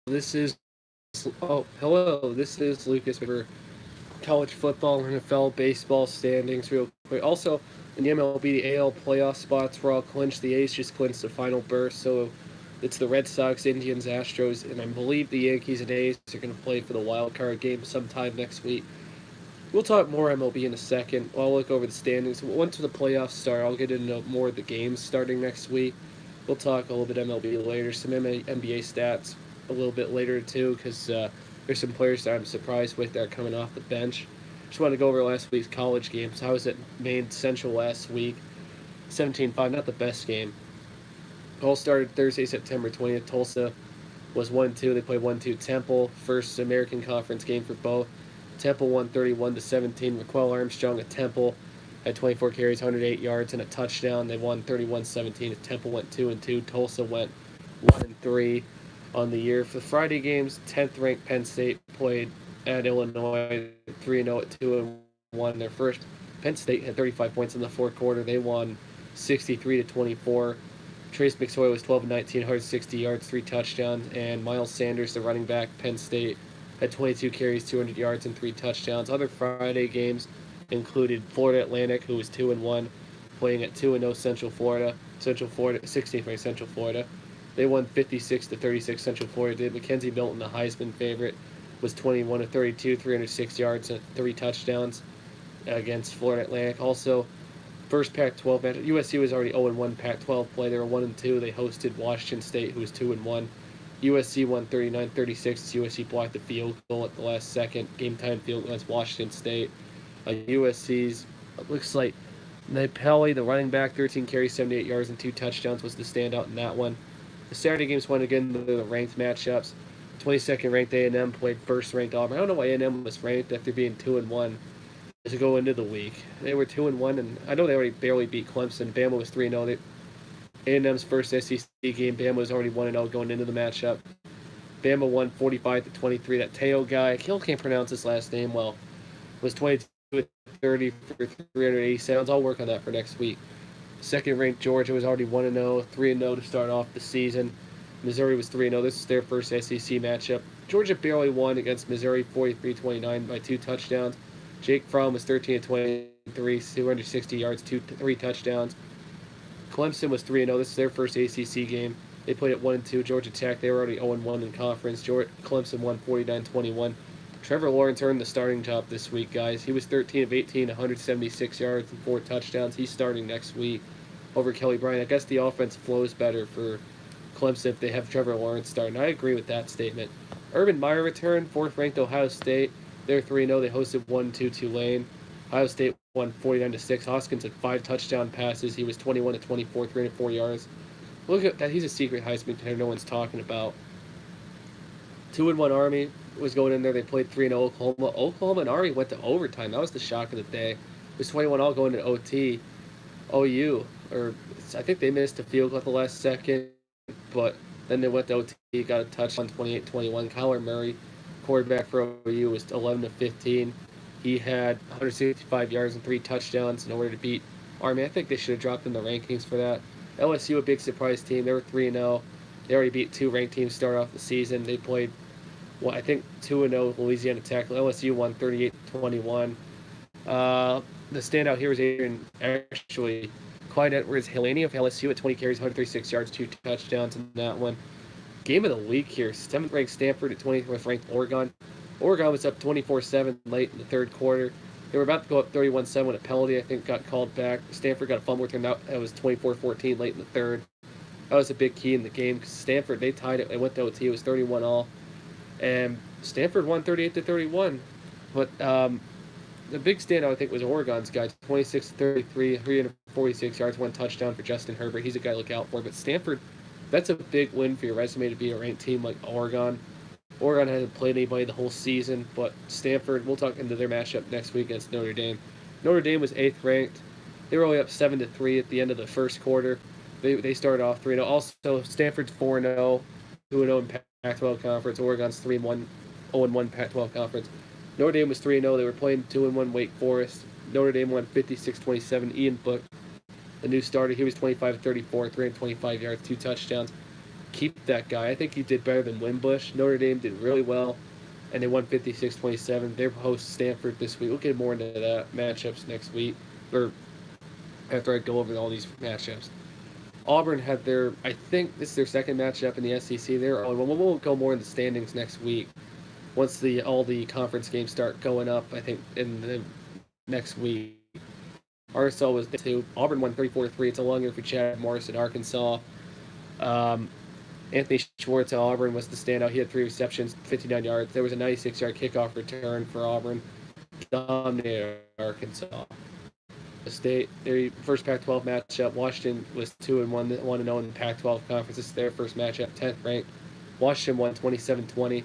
This is hello. This is Lucas for college football, NFL, baseball standings, real quick. Also, in the MLB, the AL playoff spots were all clinched. The A's just clinched the final berth, so it's the Red Sox, Indians, Astros, and I believe the Yankees and A's are going to play for the wild card game sometime next week. We'll talk more MLB in a second. I'll look over the standings. Once the playoffs start, I'll get into more of the games starting next week. We'll talk a little bit MLB later, some NBA stats a little bit later too, because there's some players that I'm surprised with that are coming off the bench. Just want to go over last week's college games. I was at Maine Central last week, 17-5, not the best game. All started Thursday, September 20th. Tulsa was 1-2. They played 1-2 Temple. First American Conference game for both. Temple won 31-17. Raquel Armstrong at Temple had 24 carries, 108 yards, and a touchdown. They won 31-17. Temple went 2-2. Tulsa went 1-3 on the year. For the Friday games, 10th ranked Penn State played at Illinois, 3-0 at 2-1. Their first Penn State had 35 points in the fourth quarter. They won 63-24. Trace McSoy was 12-19, 160 yards, 3 touchdowns, and Miles Sanders, the running back, Penn State, had 22 carries, 200 yards, and 3 touchdowns. Other Friday games included Florida Atlantic, who was 2-1, playing at 2-0 Central Florida, 16th ranked Central Florida. They won 56-36. Central Florida did. Mackenzie Milton, the Heisman favorite, was 21-32, 306 yards, and 3 touchdowns against Florida Atlantic. Also, first Pac-12 match. USC was already 0-1 Pac-12 play. They were 1-2. They hosted Washington State, who was 2-1. USC won 39-36. USC blocked the field goal at the last second. Game time field against Washington State. USC's looks like Pelly, the running back, 13 carries, 78 yards, and 2 touchdowns was the standout in that one. The Saturday games won again the ranked matchups. 22nd ranked A&M played first ranked Auburn. I don't know why A&M was ranked after being 2-1 to go into the week. They were 2-1, and I know they already barely beat Clemson. Bama was 3-0. A&M's first SEC game, Bama was already 1-0 going into the matchup. Bama won 45-23. That Teo guy, I can't pronounce his last name well, was 22-30 for 380 I'll work on that for next week. Second ranked Georgia was already 1-0, 3-0 to start off the season. Missouri was 3-0. This is their first SEC matchup. Georgia barely won against Missouri 43-29 by 2 touchdowns. Jake Fromm was 13-23, 260 yards, 3 touchdowns. Clemson was 3-0. This is their first ACC game. They played at 1-2. Georgia Tech, they were already 0-1 in conference. Clemson won 49-21. Trevor Lawrence earned the starting job this week, guys. He was 13 of 18, 176 yards and 4 touchdowns. He's starting next week over Kelly Bryant. I guess the offense flows better for Clemson if they have Trevor Lawrence starting. I agree with that statement. Urban Meyer returned, 4th-ranked Ohio State. They're 3-0. They hosted 1-2 Tulane. Ohio State won 49-6. Hoskins had 5 touchdown passes. He was 21-24, 304 yards. Look at that. He's a secret Heisman contender no one's talking about. 2-1 Army was going in there. They played 3-0 Oklahoma. Oklahoma and Army went to overtime. That was the shock of the day. It was 21 all going to OT. OU, or I think they missed a field goal at the last second, but then they went to OT, got a touchdown 28-21. Kyler Murray, quarterback for OU, was 11-15. He had 165 yards and 3 touchdowns in order to beat Army. I think they should have dropped in the rankings for that. LSU, a big surprise team. They were 3-0. They already beat 2 ranked teams to start off the season. They played, well, I think 2-0 Louisiana Tech. LSU won 38-21. The standout here was Clyde Edwards-Helaire of LSU at 20 carries, 136 yards, 2 touchdowns in that one. Game of the week here, 7th ranked Stanford at 24th ranked Oregon. Oregon was up 24-7 late in the third quarter. They were about to go up 31-7 when a penalty, I think, got called back. Stanford got a fumble return. That was 24-14 late in the third. That was a big key in the game because Stanford, they tied it. They went to OT. It was 31 all. And Stanford won 38-31. But the big standout, I think, was Oregon's guy, 26-33, 346 yards, 1 touchdown for Justin Herbert. He's a guy to look out for. But Stanford, that's a big win for your resume to be a ranked team like Oregon. Oregon hasn't played anybody the whole season, but Stanford, we'll talk into their matchup next week against Notre Dame. Notre Dame was 8th ranked. They were only up 7-3 at the end of the first quarter. They started off 3-0. Also, Stanford's 4-0, 2-0 in Pac-12 conference. Oregon's 3-1, 0-1 Pac-12 conference. Notre Dame was 3-0. They were playing 2-1 Wake Forest. Notre Dame won 56-27. Ian Book, the new starter, he was 25-34, 325 yards, 2 touchdowns. keep that guy. I think he did better than Wimbush. Notre Dame did really well, and they won 56-27. They host Stanford this week. We'll get more into that matchups next week, or after I go over all these matchups. Auburn had their, I think this is their second matchup in the SEC. We'll go more in the standings next week once all the conference games start going up. I think in the next week. Arkansas was 2. Auburn won 34-3. It's a long year for Chad Morris at Arkansas. Anthony Schwartz at Auburn was the standout. He had 3 receptions, 59 yards. There was a 96-yard kickoff return for Auburn. Dominated Arkansas. State, their first Pac-12 matchup. Washington was 2-1, 1-0 in the Pac-12 conference. This is their first matchup, 10th ranked. Washington won 27-20.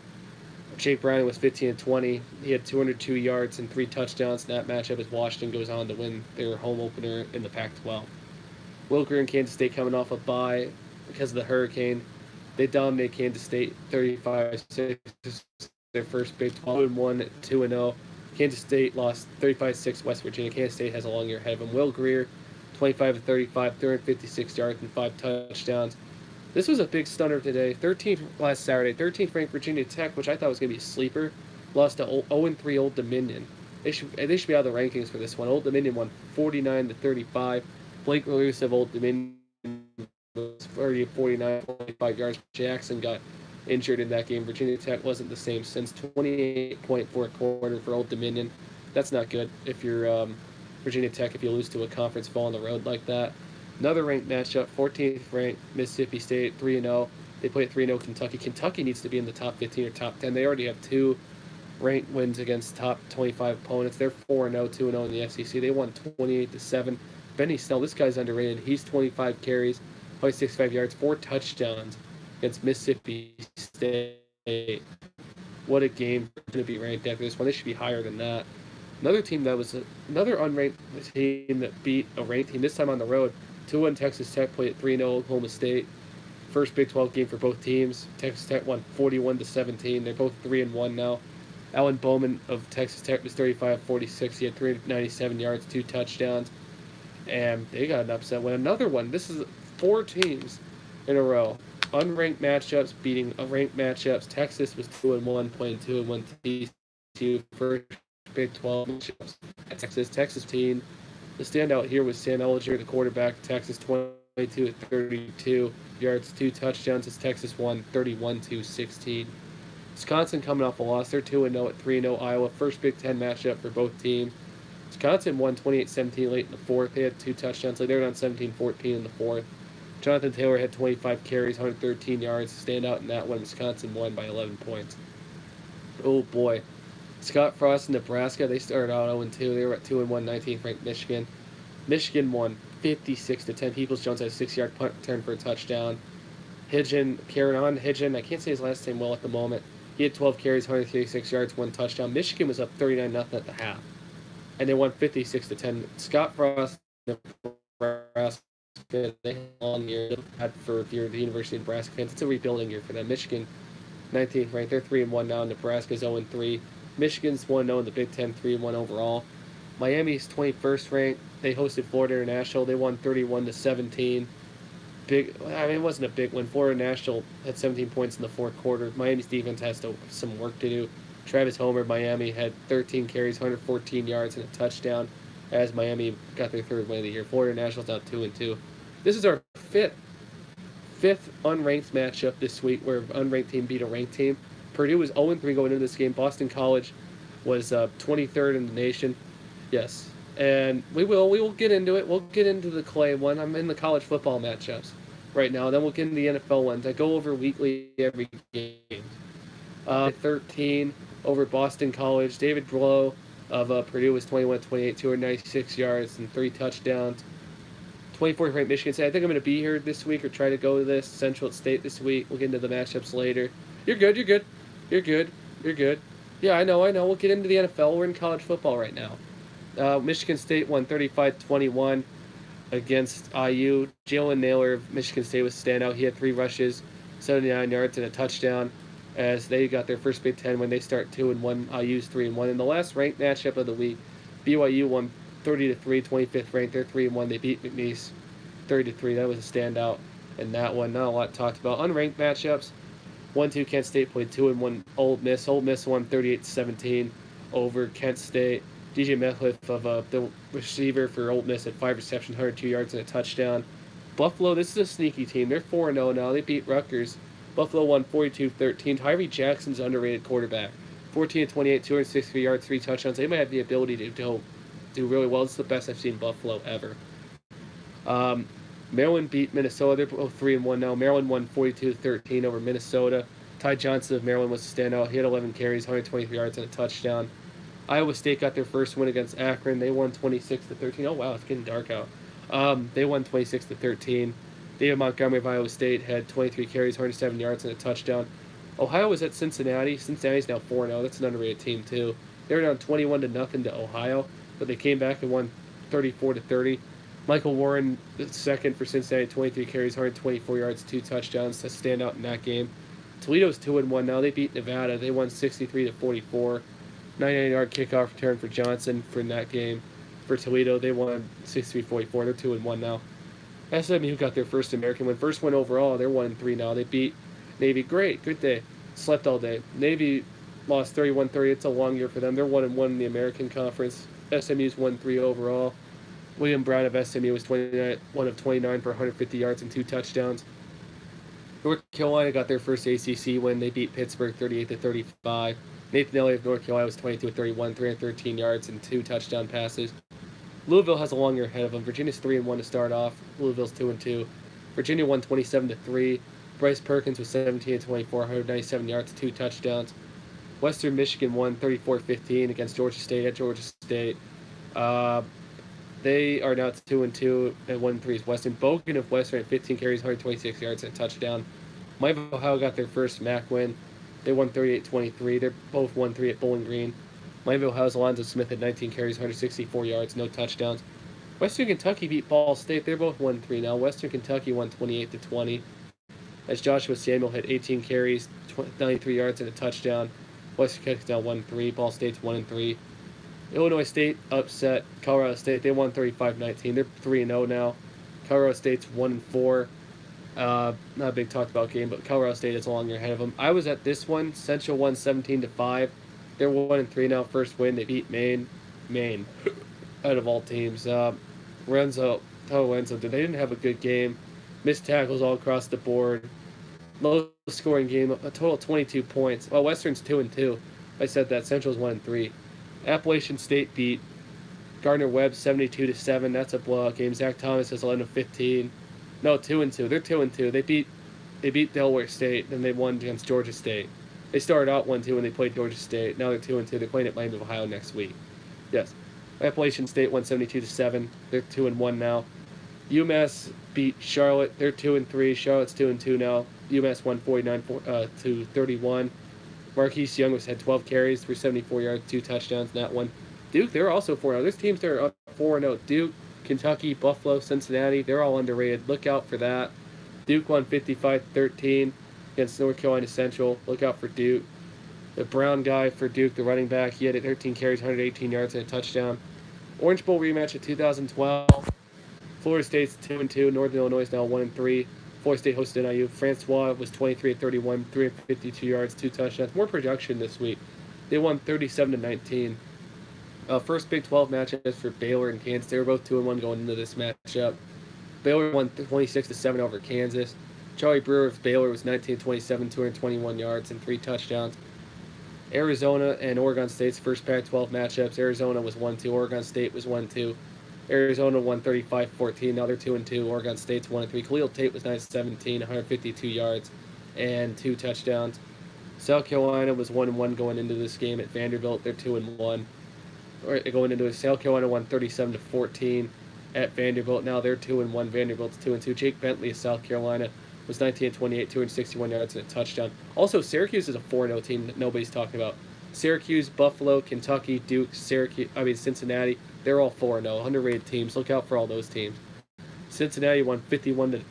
Jake Browning was 15-20. He had 202 yards and 3 touchdowns in that matchup as Washington goes on to win their home opener in the Pac-12. Will Greer and Kansas State coming off a bye because of the hurricane. They dominated Kansas State 35-6. Their first Big 12-1, 2-0. Kansas State lost 35-6 West Virginia. Kansas State has a long year ahead of them. Will Greer, 25-35, 356 yards and 5 touchdowns. This was a big stunner today. 13th last Saturday. 13th ranked Virginia Tech, which I thought was going to be a sleeper, lost to 0-3 Old Dominion. They should be out of the rankings for this one. Old Dominion won 49-35. Blake Lewis of Old Dominion was 49, 25 yards. Jackson got injured in that game. Virginia Tech wasn't the same since. 28.4 quarter for Old Dominion. That's not good if you're Virginia Tech, if you lose to a conference fall on the road like that. Another ranked matchup, 14th ranked Mississippi State, 3-0. They play at 3-0 Kentucky. Kentucky needs to be in the top 15 or top 10. They already have 2 ranked wins against top 25 opponents. They're 4-0, 2-0 in the SEC. They won 28-7. Benny Snell, this guy's underrated. He's 25 carries, 65 yards, 4 touchdowns against Mississippi State. What a game to be ranked after this one. They should be higher than that. Another team that was another unranked team that beat a ranked team, this time on the road. 2-1 Texas Tech played at 3-0 Oklahoma State. First Big 12 game for both teams. Texas Tech won 41-17. They're both 3-1 now. Alan Bowman of Texas Tech was 35-46. He had 397 yards, 2 touchdowns. And they got an upset win. Another one. This is 4 teams in a row. Unranked matchups beating ranked matchups. Texas was 2-1, playing 2-1 TCU. First Big 12 matchups. Texas team. The standout here was Sam Ellinger, the quarterback. Texas 22-32 yards, 2 touchdowns as Texas won 31-16. Wisconsin coming off a loss. They're 2-0 at 3-0 Iowa. First Big Ten matchup for both teams. Wisconsin won 28-17 late in the 4th. They had 2 touchdowns. They were down 17-14 in the 4th. Jonathan Taylor had 25 carries, 113 yards. Standout in that one. Wisconsin won by 11 points. Oh boy. Scott Frost in Nebraska, they started out 0-2. They were at 2-1, 19th ranked Michigan. Michigan won 56-10. Peoples-Jones had a 6-yard punt return for a touchdown. Kieran Hidgen, I can't say his last name well at the moment. He had 12 carries, 136 yards, 1 touchdown. Michigan was up 39-0 at the half. And they won 56-10. Scott Frost, Nebraska, they had a long year for if you're the University of Nebraska fans. It's a rebuilding year for them. Michigan, 19th ranked. They're 3-1 now. Nebraska's 0-3. Michigan's 1-0 in the Big Ten, 3-1 overall. Miami's 21st ranked. They hosted Florida International. They won 31-17. It wasn't a big win. Florida International had 17 points in the 4th quarter. Miami's defense has some work to do. Travis Homer, Miami, had 13 carries, 114 yards, and a touchdown as Miami got their 3rd win of the year. Florida International's now 2-2. This is our fifth unranked matchup this week where an unranked team beat a ranked team. Purdue was 0-3 going into this game. Boston College was 23rd in the nation. Yes. And we will get into it. We'll get into the Clay one. I'm in the college football matchups right now. Then we'll get into the NFL ones. I go over weekly every game. 13 over Boston College. David Blow of Purdue was 21-28, 296 yards and 3 touchdowns. 24th ranked Michigan State. I think I'm going to be here this week or try to go to this. Central State this week. We'll get into the matchups later. You're good. Yeah, I know. We'll get into the NFL. We're in college football right now. Michigan State won 35-21 against IU. Jalen Naylor of Michigan State was standout. He had 3 rushes, 79 yards, and a touchdown as they got their first Big Ten when they start 2-1. IU's 3-1. In the last ranked matchup of the week, BYU won 30-3, 25th ranked. They're 3-1. They beat McNeese 30-3. That was a standout. in that one. Not a lot talked about. Unranked matchups. 1-2 Kent State played 2-1 Old Miss. Old Miss won 38-17 over Kent State. DJ Metcalf of the receiver for Old Miss had 5 receptions, 102 yards, and a touchdown. Buffalo, this is a sneaky team. They're 4-0 now. They beat Rutgers. Buffalo won 42-13. Tyree Jackson's an underrated quarterback. 14-28, 263 yards, 3 touchdowns. They might have the ability to do really well. This is the best I've seen Buffalo ever. Maryland beat Minnesota. They're both 3-1 now. Maryland won 42-13 over Minnesota. Ty Johnson of Maryland was a standout. He had 11 carries, 123 yards, and a touchdown. Iowa State got their first win against Akron. They won 26-13. Oh wow, it's getting dark out. They won 26-13. David Montgomery of Iowa State had 23 carries, 107 yards, and a touchdown. Ohio was at Cincinnati. Cincinnati's now 4-0. That's an underrated team too. They were down 21-0 to Ohio, but they came back and won 34-30. Michael Warren, the second for Cincinnati, 23 carries, 124 yards, 2 touchdowns to stand out in that game. Toledo's 2-1 now. They beat Nevada. They won 63-44. 99-yard kickoff return for Johnson for that game. For Toledo, they won 63-44. They're 2-1 now. SMU got their first American win. First win overall. They're 1-3 now. They beat Navy. Great. Good day. Slept all day. Navy lost 31-30. It's a long year for them. They're 1-1 in the American Conference. SMU's 1-3 overall. William Brown of SMU was 1 of 29 for 150 yards and 2 touchdowns. North Carolina got their first ACC win. They beat Pittsburgh 38-35. Nathan Elliott of North Carolina was 22-31, 313 yards and 2 touchdown passes. Louisville has a long year ahead of them. Virginia's 3-1 to start off. Louisville's 2-2. Virginia won 27-3. Bryce Perkins was 17-24, 197 yards, 2 touchdowns. Western Michigan won 34-15 against Georgia State at Georgia State. They are now 2-2 and 1-3 is Western. Bogan of Western had 15 carries, 126 yards, and a touchdown. Miami of Ohio got their first MAC win. They won 38-23. They're both 1-3 at Bowling Green. Miami of Ohio's Alonzo Smith had 19 carries, 164 yards, no touchdowns. Western Kentucky beat Ball State. They're both 1-3 now. Western Kentucky won 28-20. As Joshua Samuel had 18 carries, 93 yards, and a touchdown. Western Kentucky's now 1-3. Ball State's 1-3. Illinois State upset Colorado State. They won 35-19. They're 3-0 now. Colorado State's 1-4. Not a big talked about game, but Colorado State is a long year ahead of them. I was at this one. Central won 17-5. They're 1-3 now. First win. They beat Maine. Maine, out of all teams. Lorenzo, they didn't have a good game. Missed tackles all across the board. Low scoring game. A total of 22 points. Well, Western's 2-2. I said that. Central's 1-3. Appalachian State beat Gardner-Webb 72-7. That's a blowout game. Zach Thomas has 11-15. No, 2-2. They're 2-2. They beat Delaware State, then they won against Georgia State. They started out 1-2 when they played Georgia State. Now they're 2-2. They're playing at Miami of Ohio next week. Yes. Appalachian State won 72-7. They're 2-1 now. UMass beat Charlotte. They're 2-3. Charlotte's 2-2 now. UMass won 49-31. Marquise Young had 12 carries, 374 yards, 2 touchdowns in that one. Duke, they're also 4-0. There's teams that are up 4-0. Duke, Kentucky, Buffalo, Cincinnati, they're all underrated. Look out for that. Duke won 55-13 against North Carolina Central. Look out for Duke. The Brown guy for Duke, the running back, he had 13 carries, 118 yards, and a touchdown. Orange Bowl rematch of 2012. Florida State's 2-2. Northern Illinois is now 1-3. Florida State hosted NIU. Francois was 23-31, 352 yards, 2 touchdowns. More production this week. They won 37-19. First Big 12 matchup for Baylor and Kansas. They were both 2-1 going into this matchup. Baylor won 26-7 over Kansas. Charlie Brewer of Baylor was 19-27, 221 yards, and 3 touchdowns. Arizona and Oregon State's first Pac-12 matchups. Arizona was 1-2. Oregon State was 1-2. Arizona won 35-14. Now they're 2-2. Oregon State's 1-3. Khalil Tate was 9-17, 152 yards, and 2 touchdowns. South Carolina was 1-1 going into this game at Vanderbilt. They're 2-1. Going into it, South Carolina won 37-14 at Vanderbilt. Now they're 2-1. Vanderbilt's 2-2. Jake Bentley of South Carolina was 19-28, 261 yards and a touchdown. Also, Syracuse is a 4-0 team that nobody's talking about. Syracuse, Buffalo, Kentucky, Duke, Cincinnati. They're all 4-0, underrated teams. Look out for all those teams. Cincinnati won 51-21.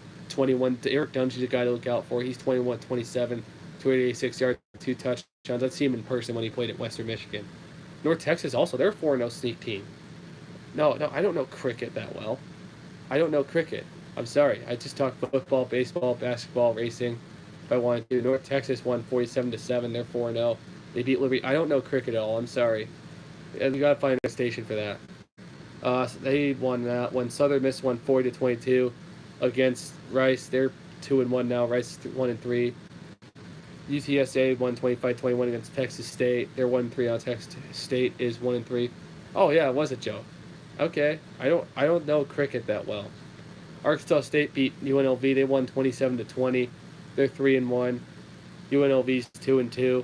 Eric Dungy's a guy to look out for. He's 21-27, 286 yards, 2 touchdowns. I've seen him in person when he played at Western Michigan. North Texas also, they're a 4-0 sneak team. No, I don't know cricket that well. I don't know cricket. I'm sorry. I just talked football, baseball, basketball, racing. If I wanted to, North Texas won 47-7. They're 4-0. They beat Liberty. I don't know cricket at all. I'm sorry. You gotta find a station for that. So they won that. When Southern Miss won 40-22 against Rice, they're 2-1 now. Rice is 1-3. UTSA won 25-21 against Texas State. They're 1-3 on Texas State is 1-3. Oh yeah, it was a joke. Okay, I don't know cricket that well. Arkansas State beat UNLV. They won 27-20. They're 3-1. UNLV's 2-2.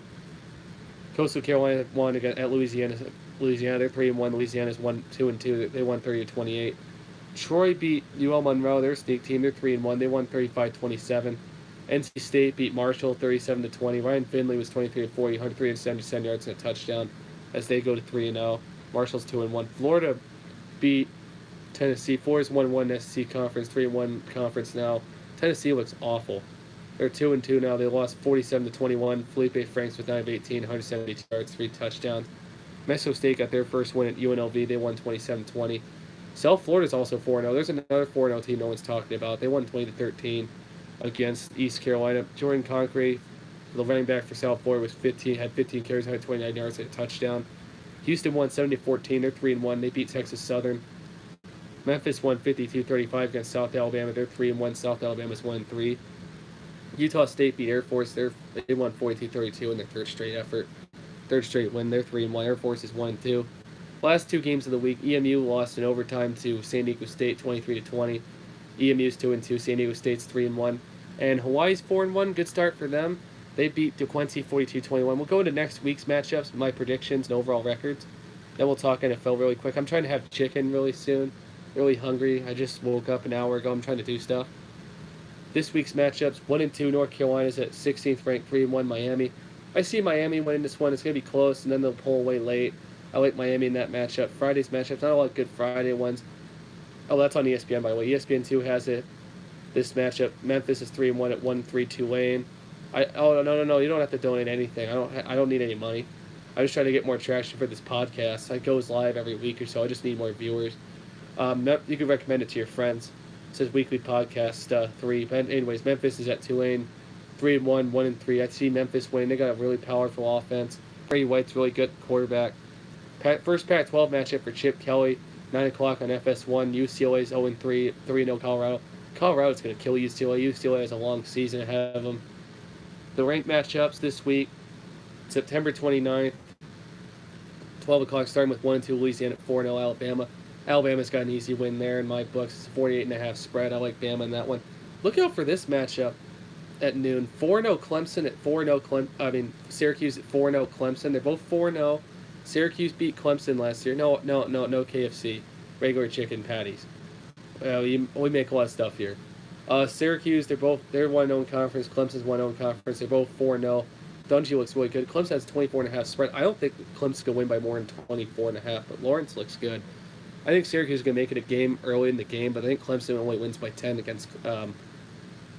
Coastal Carolina won against at Louisiana. They're 3-1. Louisiana's 2-2. They won 30-28. Troy beat UL Monroe. They're a sneak team. They're 3-1. They won 35-27. NC State beat Marshall 37-20. Ryan Finley was 23-40, 177 yards and a touchdown as they go to 3-0. Marshall's 2-1. Florida beat Tennessee. Florida's 1-1 SEC conference, 3-1 conference now. Tennessee looks awful. They're 2-2 now. They lost 47-21. Felipe Franks with 9 of 18, 170 yards, 3 touchdowns. Mexico State got their first win at UNLV. They won 27-20. South Florida's also 4-0. There's another 4-0 team no one's talking about. They won 20-13 against East Carolina. Jordan Concrete, the running back for South Florida, had 15 carries, 129 yards, and a touchdown. Houston won 70-14. They're 3-1. They beat Texas Southern. Memphis won 52-35 against South Alabama. They're 3-1. South Alabama's 1-3. Utah State beat Air Force. They won 42-32 in their third straight win. They're 3-1. Air Force is 1-2. Last two games of the week, EMU lost in overtime to San Diego State 23-20. EMU's 2-2. San Diego State's 3-1. And Hawaii's 4-1. Good start for them. They beat DeQuincy 42-21. We'll go into next week's matchups, my predictions, and overall records. Then we'll talk NFL really quick. I'm trying to have chicken really soon. Really hungry. I just woke up an hour ago. I'm trying to do stuff. This week's matchups, 1-2 North Carolina's at 16th ranked, 3-1 Miami. I see Miami winning this one. It's going to be close, and then they'll pull away late. I like Miami in that matchup. Friday's matchups, not a lot of good Friday ones. Oh, that's on ESPN, by the way. ESPN2 has it. This matchup, Memphis is 3-1 at 1-3 Tulane. No. You don't have to donate anything. I don't need any money. I'm just trying to get more traction for this podcast. It goes live every week or so. I just need more viewers. You can recommend it to your friends. It says weekly podcast 3. But anyways, Memphis is at Tulane, 3-1, 1-3. I see Memphis winning. They got a really powerful offense. Brady White's really good quarterback. First Pac-12 matchup for Chip Kelly, 9 o'clock on FS1. UCLA's 0-3, 3-0 Colorado. Colorado's going to kill UCLA. UCLA has a long season ahead of them. The ranked matchups this week, September 29th, 12 o'clock, starting with 1-2 Louisiana at 4-0 Alabama. Alabama's got an easy win there in my books. It's a 48.5 spread. I like Bama in that one. Look out for this matchup at noon. 4-0 Clemson at 4-0 Syracuse at 4-0 Clemson. They're both 4-0. Syracuse beat Clemson last year. No KFC. Regular chicken patties. We make a lot of stuff here. Syracuse, they're 1-0 conference. Clemson's 1-0 conference. They're both 4-0. Dungy looks really good. Clemson has 24.5 spread. I don't think Clemson's going to win by more than 24.5, but Lawrence looks good. I think Syracuse is going to make it a game early in the game, but I think Clemson only wins by 10 against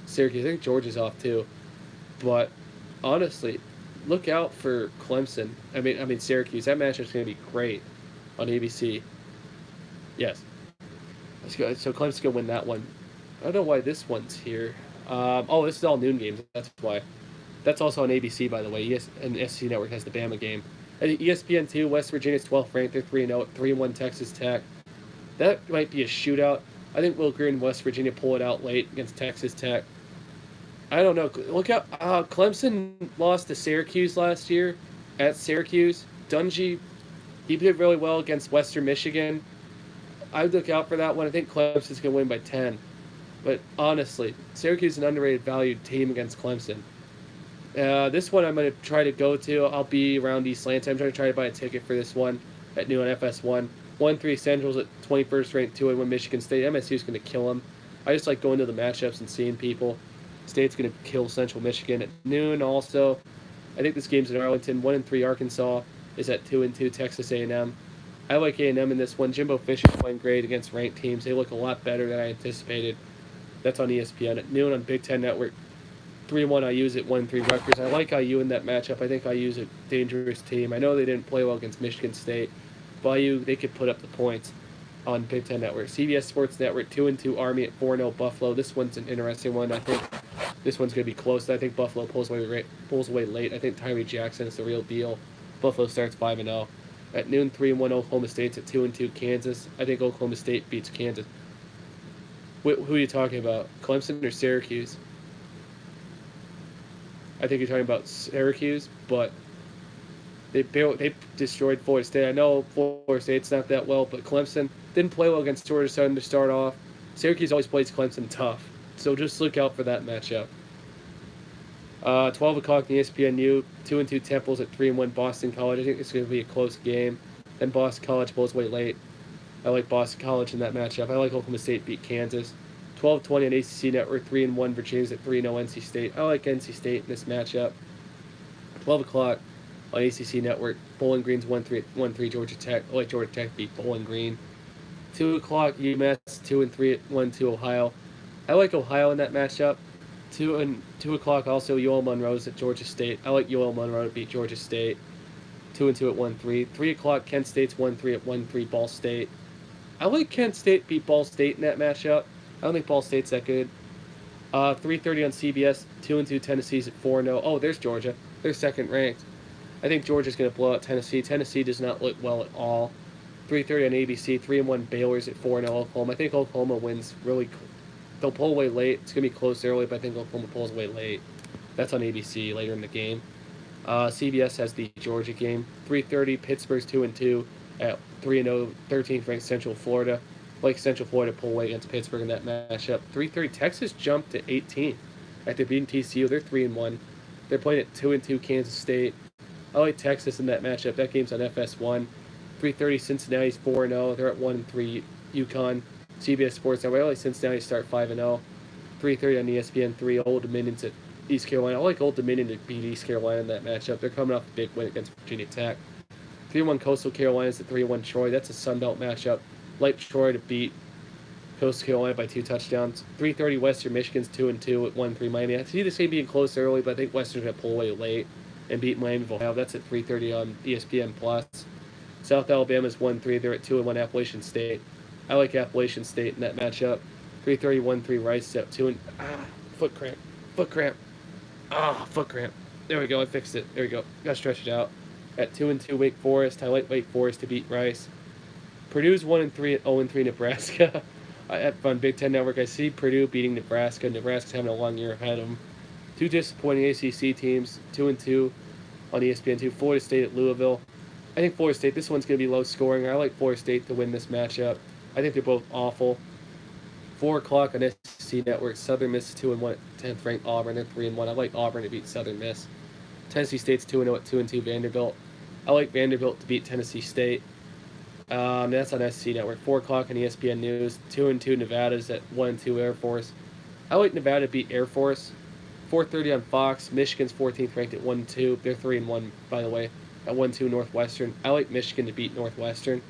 Syracuse. I think Georgia's off too. But honestly, look out for Clemson. I mean Syracuse. That matchup's going to be great on ABC. Yes. So Clemson's going to win that one. I don't know why this one's here. This is all noon games. That's why. That's also on ABC, by the way. And SC Network has the Bama game. And ESPN2, West Virginia's 12th ranked. They're 3-0, 3-1 Texas Tech. That might be a shootout. I think Will Greer and West Virginia pull it out late against Texas Tech. I don't know. Look out. Clemson lost to Syracuse last year at Syracuse. Dungy, he did really well against Western Michigan. I'd look out for that one. I think Clemson's going to win by 10. But honestly, Syracuse is an underrated valued team against Clemson. This one I'm going to try to go to. I'll be around East Lansing. I'm trying to buy a ticket for this one at noon on FS1. 1-3 Central's at 21st ranked, 2-1 Michigan State. MSU's going to kill them. I just like going to the matchups and seeing people. State's going to kill Central Michigan at noon also. I think this game's in Arlington. 1-3 Arkansas is at 2-2 Texas A&M. I like A&M in this one. Jimbo Fisher's playing great against ranked teams. They look a lot better than I anticipated. That's on ESPN. At noon on Big Ten Network. 3-1 IU's at 1-3 Rutgers. I like IU in that matchup. I think IU's a dangerous team. I know they didn't play well against Michigan State, but IU, they could put up the points. on Big Ten Network. CBS Sports Network 2-2 Army at 4-0 Buffalo. This one's an interesting one. I think this one's going to be close. I think Buffalo pulls away late. I think Tyree Jackson is the real deal. Buffalo starts 5-0. At noon, 3-1 Oklahoma State's at 2-2 Kansas. I think Oklahoma State beats Kansas. Who are you talking about? Clemson or Syracuse? I think you're talking about Syracuse, but they destroyed Florida State. I know Florida State's not that well, but Clemson didn't play well against Georgia Southern to start off. Syracuse always plays Clemson tough, so just look out for that matchup. 12 o'clock in the ESPNU, 2-2 Temples at 3-1 Boston College. I think it's going to be a close game. Then Boston College pulls away late. I like Boston College in that matchup. I like Oklahoma State beat Kansas. 12:20 on ACC Network, 3-1 Virginia's at 3-0 NC State. I like NC State in this matchup. 12 o'clock on ACC Network, Bowling Green's 1-3 Georgia Tech. I like Georgia Tech beat Bowling Green. 2 o'clock UMass 2-3 at 1-2 Ohio. I like Ohio in that matchup. 2 o'clock also UL Monroe's at Georgia State. I like UL Monroe to beat Georgia State. 2-2 at 1-3. 3 o'clock Kent State's 1-3 at 1-3 Ball State. I like Kent State beat Ball State in that matchup. I don't think Ball State's that good. 3:30 on CBS. 2-2 Tennessee's at 4-0. Oh, there's Georgia. They're second ranked. I think Georgia's going to blow out Tennessee. Tennessee does not look well at all. 3:30 on ABC. 3-1 Baylor's at 4-0 Oklahoma. I think Oklahoma wins really. They'll pull away late. It's going to be close early, but I think Oklahoma pulls away late. That's on ABC later in the game. CBS has the Georgia game. 3:30 Pittsburgh's 2-2 at 3-0 13th ranked Central Florida. Like Central Florida pull away against Pittsburgh in that matchup. 3:30 Texas jumped to 18th after beating TCU. They're 3-1. They're playing at 2-2 Kansas State. I like Texas in that matchup. That game's on FS1. 3:30 Cincinnati's 4-0. They're at 1-3 UConn. CBS Sports Network. I like Cincinnati start 5-0. 3:30 on ESPN3. Old Dominion's at East Carolina. I like Old Dominion to beat East Carolina in that matchup. They're coming off a big win against Virginia Tech. 3-1 Coastal Carolina's at 3-1 Troy. That's a Sun Belt matchup. Like Troy to beat Coastal Carolina by 2 touchdowns. 3:30 Western Michigan's 2-2 at 1-3 Miami. I see this game being close early, but I think Western's going to pull away late and beat Miami of Ohio. That's at 3:30 on ESPN+. South Alabama's 1-3. They're at 2-1 Appalachian State. I like Appalachian State in that matchup. 3:30 1-3 Rice at 2 foot cramp. Foot cramp. Foot cramp. There we go. I fixed it. There we go. Got to stretch it out. At 2-2 Wake Forest. I like Wake Forest to beat Rice. Purdue's 1-3 at 0-3 Nebraska. On Big Ten Network, I see Purdue beating Nebraska. Nebraska's having a long year ahead of them. 2 disappointing ACC teams. 2-2 on ESPN2. Florida State at Louisville. I think Florida State, this one's going to be low scoring. I like Florida State to win this matchup. I think they're both awful. 4 o'clock on SEC Network. Southern Miss 2-1 10th ranked Auburn. They're 3-1. I like Auburn to beat Southern Miss. Tennessee State's 2-0 at 2-2 Vanderbilt. I like Vanderbilt to beat Tennessee State. That's on SEC Network. 4 o'clock on ESPN News. 2-2 Nevada's at 1-2 Air Force. I like Nevada to beat Air Force. 4:30 on Fox. Michigan's 14th ranked at 1-2. They're 3-1, by the way, at 1-2 Northwestern. I like Michigan to beat Northwestern.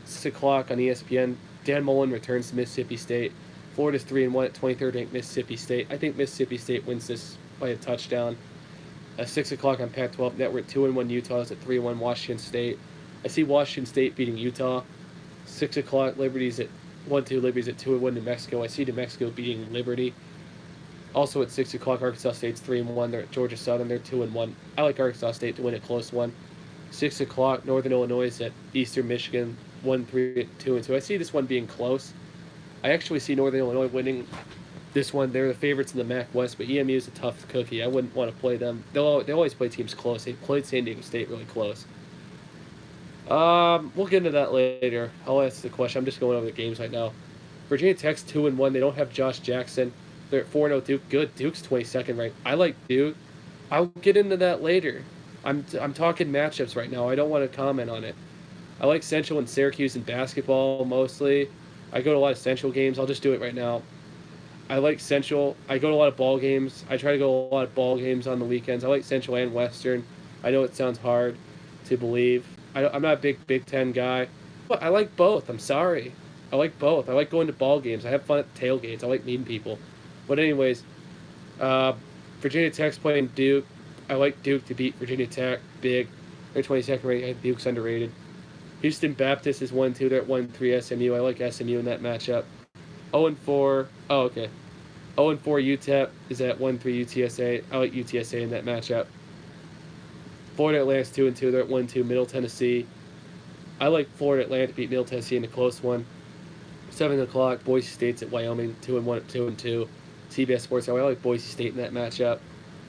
6 o'clock on ESPN. Dan Mullen returns to Mississippi State. Florida's 3-1 at 23rd ranked Mississippi State. I think Mississippi State wins this by a touchdown. 6 o'clock on Pac-12 Network. 2-1 Utah's at 3-1 Washington State. I see Washington State beating Utah. 6 o'clock Liberty's at 1-2. Liberty's at 2-1 New Mexico. I see New Mexico beating Liberty. Also at 6 o'clock, Arkansas State's 3-1. They're at Georgia Southern. They're 2-1. I like Arkansas State to win a close one. 6 o'clock, Northern Illinois is at Eastern Michigan. 1-3 at 2-2. I see this one being close. I actually see Northern Illinois winning this one. They're the favorites in the MAC West, but EMU is a tough cookie. I wouldn't want to play them. They always play teams close. They played San Diego State really close. We'll get into that later. I'll ask the question. I'm just going over the games right now. Virginia Tech's 2-1. They don't have Josh Jackson. They're at 4-0 Duke. Good. Duke's 22nd ranked. I like Duke. I'll get into that later. I'm talking matchups right now. I don't want to comment on it. I like Central and Syracuse in basketball mostly. I go to a lot of Central games. I'll just do it right now. I like Central. I go to a lot of ball games. I try to go to a lot of ball games on the weekends. I like Central and Western. I know it sounds hard to believe. I'm not a Big Ten guy, but I like both. I'm sorry. I like both. I like going to ball games. I have fun at tailgates. I like meeting people. But anyways, Virginia Tech's playing Duke. I like Duke to beat Virginia Tech. Big. They're 22nd ranked. I think Duke's underrated. Houston Baptist is 1-2. They're at 1-3 SMU. I like SMU in that matchup. 0-4. Oh, okay. 0-4 UTEP is at 1-3 UTSA. I like UTSA in that matchup. Florida Atlantic's 2-2. They're at 1-2 Middle Tennessee. I like Florida Atlantic to beat Middle Tennessee in a close one. 7 o'clock. Boise State's at Wyoming. 2-1 at 2-2. CBS Sports. I like Boise State in that matchup.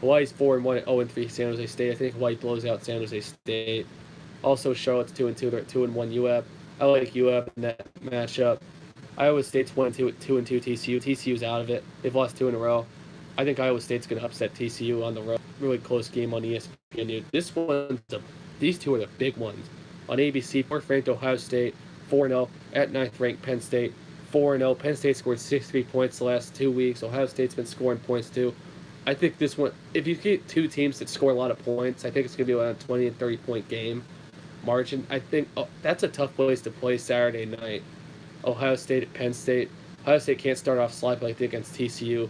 Hawaii's 4-1 at 0-3 San Jose State. I think Hawaii blows out San Jose State. Also, Charlotte's 2-2. They're at 2-1 UAB. I like UAB in that matchup. Iowa State's 1-2 at 2-2 TCU. TCU's out of it. They've lost 2 in a row. I think Iowa State's going to upset TCU on the road. Really close game on ESPN. These two are the big ones. On ABC, 4th ranked Ohio State, 4-0 at 9th ranked Penn State, 4-0. Penn State scored 63 points the last 2 weeks. Ohio State's been scoring points too. I think this one, if you get two teams that score a lot of points, I think it's going to be around a 20 and 30 point game margin. I think that's a tough place to play Saturday night. Ohio State at Penn State. Ohio State can't start off sloppy like they did against TCU.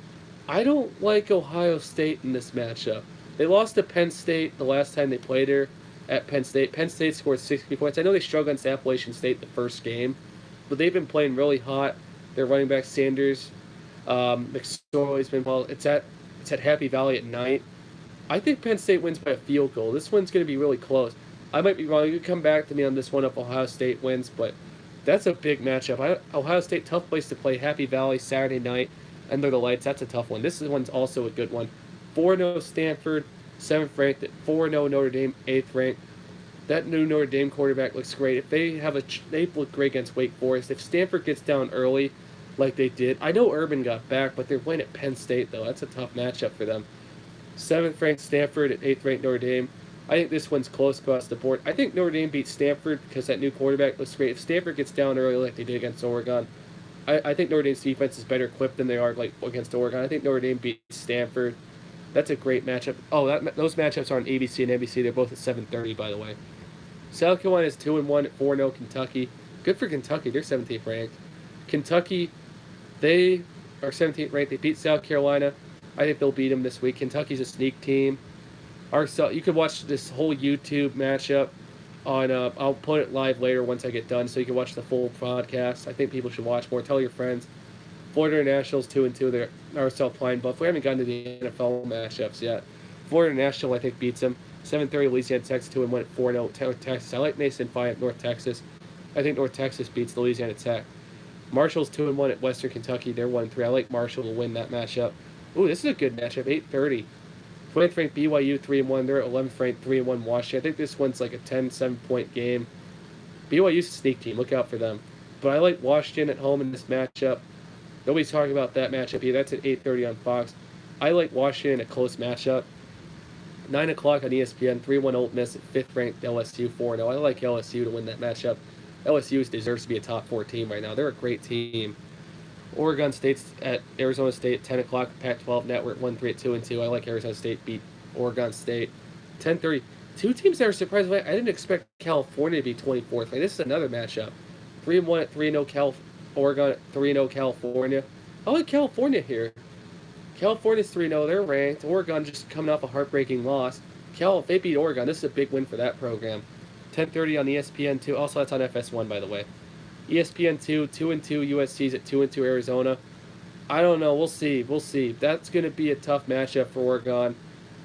I don't like Ohio State in this matchup. They lost to Penn State the last time they played her at Penn State. Penn State scored 60 points. I know they struggled against Appalachian State the first game, but they've been playing really hot. Their running back Sanders, McSorley's been well. It's at Happy Valley at night. I think Penn State wins by a field goal. This one's going to be really close. I might be wrong. You can come back to me on this one if Ohio State wins, but that's a big matchup. Ohio State, tough place to play. Happy Valley, Saturday night, under the lights. That's a tough one. This one's also a good one. 4-0 Stanford, 7th ranked. 4-0 Notre Dame, 8th ranked. That new Notre Dame quarterback looks great. If they look great against Wake Forest. If Stanford gets down early, like they did, I know Urban got back, but they're playing at Penn State though. That's a tough matchup for them. 7th ranked Stanford at 8th ranked Notre Dame. I think this one's close across the board. I think Notre Dame beats Stanford because that new quarterback looks great. If Stanford gets down early like they did against Oregon, I think Notre Dame's defense is better equipped than they are like against Oregon. I think Notre Dame beats Stanford. That's a great matchup. Oh, those matchups are on ABC and NBC. They're both at 7:30, by the way. South Carolina is 2-1 at 4-0 Kentucky. Good for Kentucky. They're 17th ranked. Kentucky, they are 17th ranked. They beat South Carolina. I think they'll beat them this week. Kentucky's a sneak team. You can watch this whole YouTube matchup on. I'll put it live later once I get done, so you can watch the full podcast. I think people should watch more. Tell your friends. Florida Nationals 2-2. They're RSL Pine Bluff. We haven't gotten to the NFL matchups yet. Florida National, I think, beats them. 7:30 Louisiana Texas 2-1 at 4-0 Texas. I like Mason Fine at North Texas. I think North Texas beats the Louisiana Tech. Marshall's 2-1 at Western Kentucky. They're 1-3. I like Marshall to win that matchup. Ooh, this is a good matchup. 8:30. 20th ranked BYU 3-1. They're at 11th ranked 3-1 Washington. I think this one's like a 10-7 point game. BYU's a sneak team. Look out for them. But I like Washington at home in this matchup. Nobody's talking about that matchup here. That's at 8:30 on Fox. I like Washington in a close matchup. 9 o'clock on ESPN. 3-1 Ole Miss at 5th ranked LSU 4-0. I like LSU to win that matchup. LSU deserves to be a top 4 team right now. They're a great team. Oregon State's at Arizona State, 10 o'clock, Pac-12 Network, 1-3 at 2-2. I like Arizona State beat Oregon State. 10:30. Two teams that are surprised. I didn't expect California to be 24th. Like, this is another matchup. 3-1 at 3-0 Oregon at 3-0 California. I like California here. California's 3-0. They're ranked. Oregon just coming off a heartbreaking loss. If they beat Oregon, this is a big win for that program. 10:30 on ESPN2. Also, that's on FS1, by the way. ESPN2, 2-2 USC's at 2-2 Arizona. I don't know. We'll see. That's going to be a tough matchup for Oregon.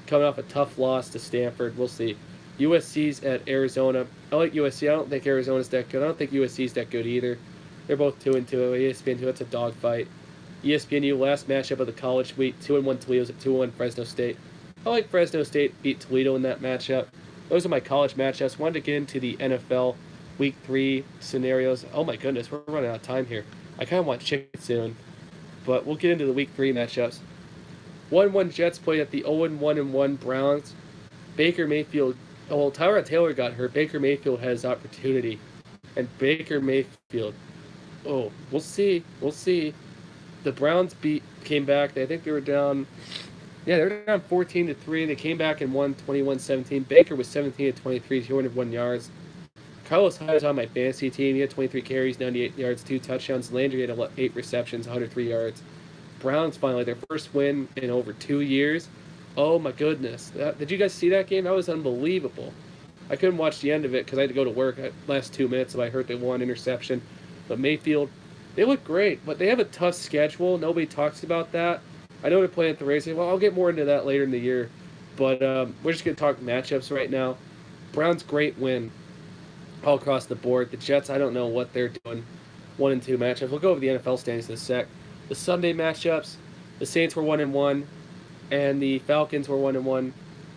Coming off a tough loss to Stanford. We'll see. USC's at Arizona. I like USC. I don't think Arizona's that good. I don't think USC's that good either. They're both 2-2. ESPN2, that's a dogfight. ESPNU, last matchup of the college week. 2-1 Toledo's at 2-1 Fresno State. I like Fresno State beat Toledo in that matchup. Those are my college matchups. Wanted to get into the NFL Week 3 scenarios. Oh my goodness, we're running out of time here. I kind of want chicken soon. But we'll get into the Week 3 matchups. 1-1 Jets played at the 0-1-1 Browns. Baker Mayfield. Oh, well, Tyrod Taylor got hurt. Baker Mayfield has opportunity. And Baker Mayfield. Oh, we'll see. The Browns came back. I think they were down. Yeah, they were down 14-3. They came back and won 21-17. Baker was 17-23, 201 yards. Carlos Hyde is on my fantasy team. He had 23 carries, 98 yards, 2 touchdowns. Landry had 8 receptions, 103 yards. Browns finally, their first win in over 2 years. Oh my goodness. Did you guys see that game? That was unbelievable. I couldn't watch the end of it because I had to go to work at last 2 minutes, so I heard they won interception. But Mayfield, they look great, but they have a tough schedule. Nobody talks about that. I know they're playing at the Raiders. Well, I'll get more into that later in the year. But we're just going to talk matchups right now. Browns, great win all across the board. The Jets, I don't know what they're doing. 1-2 matchups. We'll go over the NFL standings in a sec. The Sunday matchups, the Saints were 1-1, and the Falcons were 1-1.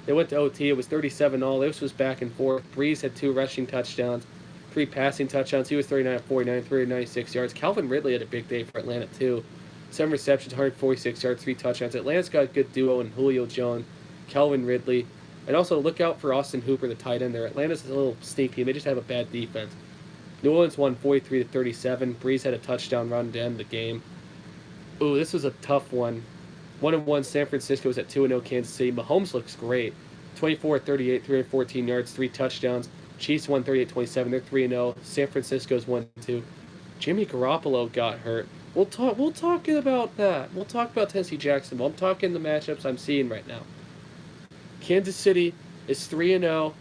They went to OT. It was 37-all. This was back and forth. Breeze had 2 rushing touchdowns, 3 passing touchdowns. He was 39-49, 396 yards. Calvin Ridley had a big day for Atlanta, too. 7 receptions, 146 yards, 3 touchdowns. Atlanta's got a good duo in Julio Jones, Calvin Ridley. And also look out for Austin Hooper, the tight end there. Atlanta's a little sneaky. They just have a bad defense. New Orleans won 43-37. Breeze had a touchdown run to end the game. Ooh, this was a tough one. 1-1 San Francisco is at 2-0 Kansas City. Mahomes looks great. 24-38, 314 yards, 3 touchdowns. Chiefs won 38-27. They're 3-0. San Francisco's 1-2. Jimmy Garoppolo got hurt. We'll talk about that. We'll talk about Tennessee Jacksonville. I'm talking the matchups I'm seeing right now. Kansas City is 3-0,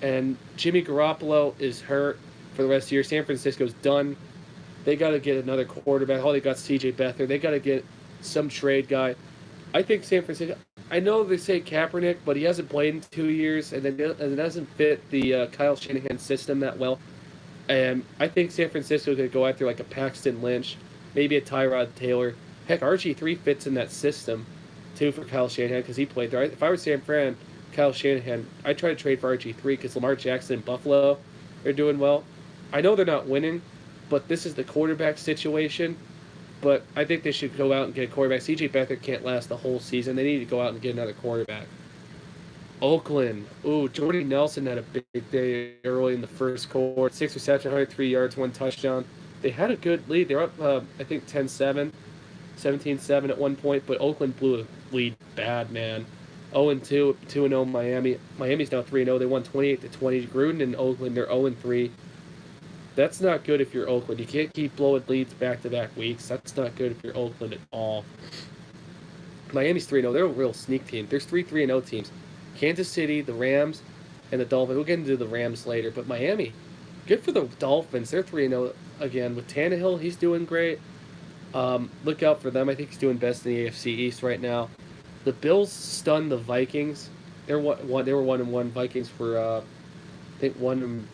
and Jimmy Garoppolo is hurt for the rest of the year. San Francisco's done. They got to get another quarterback. Oh, they got C.J. Beathard. They got to get some trade guy. I think San Francisco. I know they say Kaepernick, but he hasn't played in 2 years, and it doesn't fit the Kyle Shanahan system that well. And I think San Francisco could go after like a Paxton Lynch, maybe a Tyrod Taylor. Heck, RG3 fits in that system, too, for Kyle Shanahan because he played there. If I were San Fran, Kyle Shanahan, I'd try to trade for RG3 because Lamar Jackson and Buffalo are doing well. I know they're not winning, but this is the quarterback situation. But I think they should go out and get a quarterback. C.J. Beathard can't last the whole season. They need to go out and get another quarterback. Oakland. Ooh, Jordy Nelson had a big day early in the first quarter. 6 receptions, 103 yards, 1 touchdown. They had a good lead. They were up, I think, 10-7, 17-7 at one point. But Oakland blew a lead bad, man. 0-2, 2-0 Miami. Miami's now 3-0. They won 28-20. Gruden and Oakland, they're 0-3. That's not good if you're Oakland. You can't keep blowing leads back-to-back weeks. That's not good if you're Oakland at all. Miami's 3-0. They're a real sneak team. There's 3 3-0 teams. Kansas City, the Rams, and the Dolphins. We'll get into the Rams later. But Miami, good for the Dolphins. They're 3-0 again. With Tannehill, he's doing great. Look out for them. I think he's doing best in the AFC East right now. The Bills stunned the Vikings. They were 1-1. Vikings were, I think, 0-1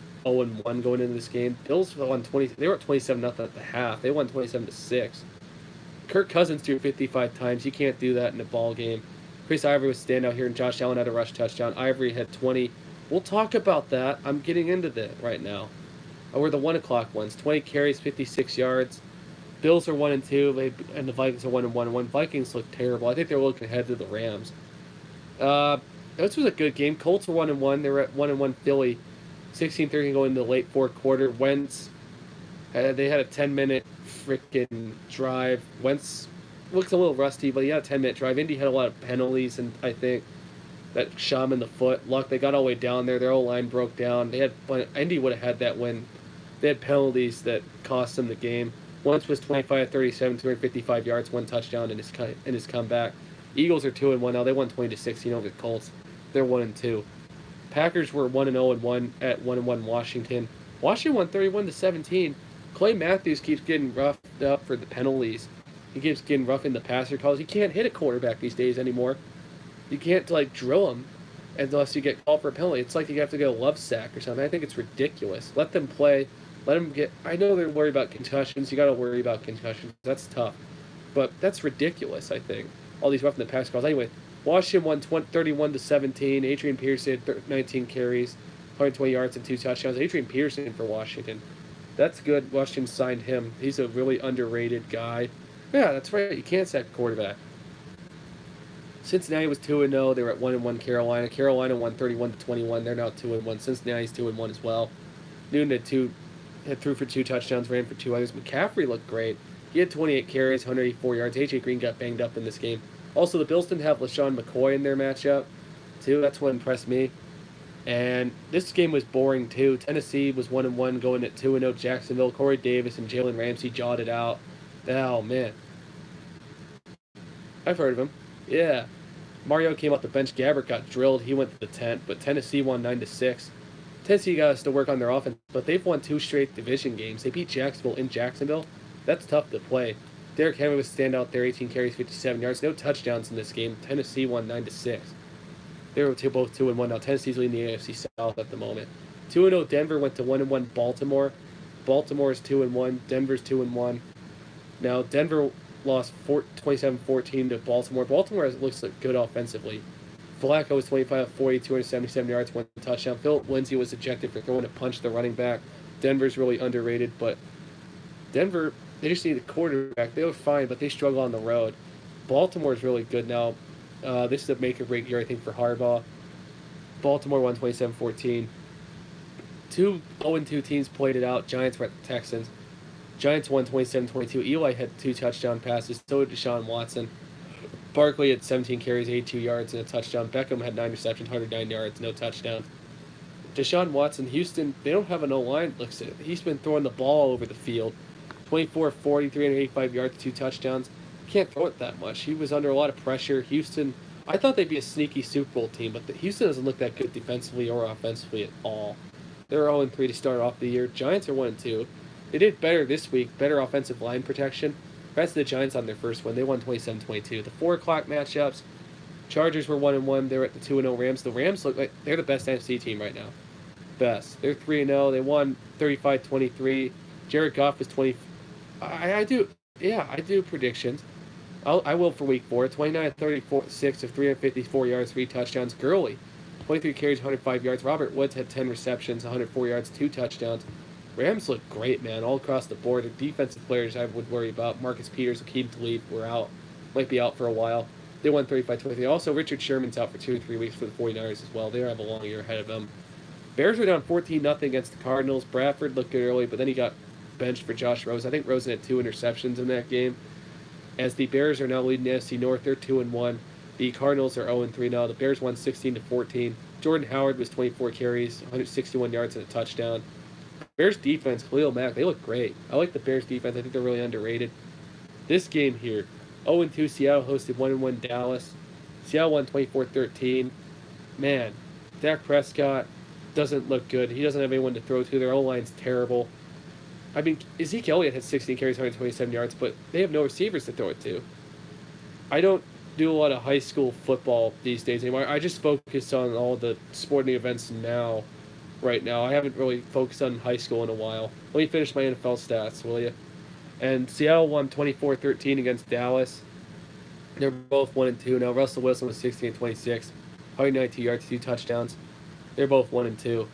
going into this game. Bills won 20. They were at 27-0 at the half. They won 27-6. Kirk Cousins threw 55 times. You can't do that in a ball game. Chris Ivory was standout here, and Josh Allen had a rush touchdown. Ivory had 20. We'll talk about that. I'm getting into that right now. We're the 1 o'clock ones. 20 carries, 56 yards. Bills are 1-2, and the Vikings are 1-1. Vikings look terrible. I think they're looking ahead to the Rams. This was a good game. Colts were 1-1. They were at 1-1 Philly. 16-13 going into the late fourth quarter. Wentz, they had a 10-minute freaking drive. Wentz looks a little rusty, but he had a 10-minute drive. Indy had a lot of penalties, and I think that shot him in the foot. Luck, they got all the way down there. Their whole line broke down. Indy would have had that win. They had penalties that cost them the game. Wentz was 25-37, 255 yards, 1 touchdown in his comeback. Eagles are 2-1 now. They won 20-16 over the Colts. They're 1-2. Packers were 1-0 at 1-1 Washington. Washington won 31-17. Clay Matthews keeps getting roughed up for the penalties. He keeps getting rough in the passer calls. You can't hit a quarterback these days anymore. You can't drill him unless you get called for a penalty. It's like you have to get a love sack or something. I think it's ridiculous. Let them play. Let them get. I know they're worried about concussions. You got to worry about concussions. That's tough, but that's ridiculous. I think all these rough in the passer calls. Anyway. Washington won 31-17. Adrian Peterson had 19 carries, 120 yards, and 2 touchdowns. Adrian Peterson for Washington. That's good. Washington signed him. He's a really underrated guy. Yeah, that's right. You can't sack a quarterback. Cincinnati was 2-0. They were at 1-1 Carolina. Carolina won 31-21. They're now 2-1. Cincinnati's 2-1 as well. Newton threw for 2 touchdowns, ran for 2 others. McCaffrey looked great. He had 28 carries, 184 yards. A.J. Green got banged up in this game. Also, the Bills didn't have LaShawn McCoy in their matchup, too. That's what impressed me. And this game was boring, too. Tennessee was 1-1 going at 2-0 Jacksonville. Corey Davis and Jalen Ramsey jawed it out. Oh, man. I've heard of him. Yeah. Mario came off the bench. Gabbert got drilled. He went to the tent. But Tennessee won 9-6. Tennessee got us to work on their offense, but they've won 2 straight division games. They beat Jacksonville in Jacksonville. That's tough to play. Derrick Henry was standout there, 18 carries, 57 yards, no touchdowns in this game. Tennessee won 9-6. They were both 2-1 now. Tennessee's leading the AFC South at the moment. 2-0 Denver went to 1-1 Baltimore. Baltimore's 2-1. Denver's 2-1. Now Denver lost 27-14 to Baltimore. Baltimore looks like good offensively. Flacco was 25 of 40, 277 yards, 1 touchdown. Philip Lindsay was ejected for throwing a punch to the running back. Denver's really underrated, but Denver, they just need a quarterback. They were fine, but they struggle on the road. Baltimore's really good now. This is a make or break year, I think, for Harbaugh. Baltimore won 27-14. Two 0-2 teams played it out. Giants were at the Texans. Giants won 27-22. Eli had 2 touchdown passes. So did Deshaun Watson. Barkley had 17 carries, 82 yards, and a touchdown. Beckham had 9 receptions, 109 yards, no touchdowns. Deshaun Watson, Houston, they don't have an O-line. He's been throwing the ball over the field. 24 40, 385 yards, 2 touchdowns. Can't throw it that much. He was under a lot of pressure. Houston, I thought they'd be a sneaky Super Bowl team, but Houston doesn't look that good defensively or offensively at all. They're 0-3 to start off the year. Giants are 1-2. They did better this week, better offensive line protection. Congrats to the Giants on their first win. They won 27-22. The 4 o'clock matchups, Chargers were 1-1. They were at the 2-0 Rams. The Rams look like they're the best NFC team right now. Best. They're 3-0. They won 35-23. Jared Goff was 20. I do predictions. I will for week 4. 29-36 of 354 yards, 3 touchdowns. Gurley, 23 carries, 105 yards. Robert Woods had 10 receptions, 104 yards, 2 touchdowns. Rams look great, man, all across the board. The defensive players I would worry about. Marcus Peters, Akeem Talib were out. Might be out for a while. They won 35-23. Also, Richard Sherman's out for 2 or 3 weeks for the 49ers as well. They have a long year ahead of them. Bears were down 14-0 against the Cardinals. Bradford looked good early, but then he got benched for Josh Rosen. I think Rosen had 2 interceptions in that game. As the Bears are now leading the NFC North, they're 2-1. The Cardinals are 0-3 now. The Bears won 16-14. Jordan Howard was 24 carries, 161 yards and a touchdown. Bears defense, Khalil Mack, they look great. I like the Bears defense. I think they're really underrated. This game here, 0-2 Seattle hosted 1-1 Dallas. Seattle won 24-13. Man, Dak Prescott doesn't look good. He doesn't have anyone to throw to. Their O-line's terrible. I mean, Ezekiel Elliott had 16 carries, 127 yards, but they have no receivers to throw it to. I don't do a lot of high school football these days anymore. I just focus on all the sporting events right now. I haven't really focused on high school in a while. Let me finish my NFL stats, will you? And Seattle won 24-13 against Dallas. They're both 1-2 now. Russell Wilson was 16-26, 192 yards, 2 touchdowns. They're both 1-2.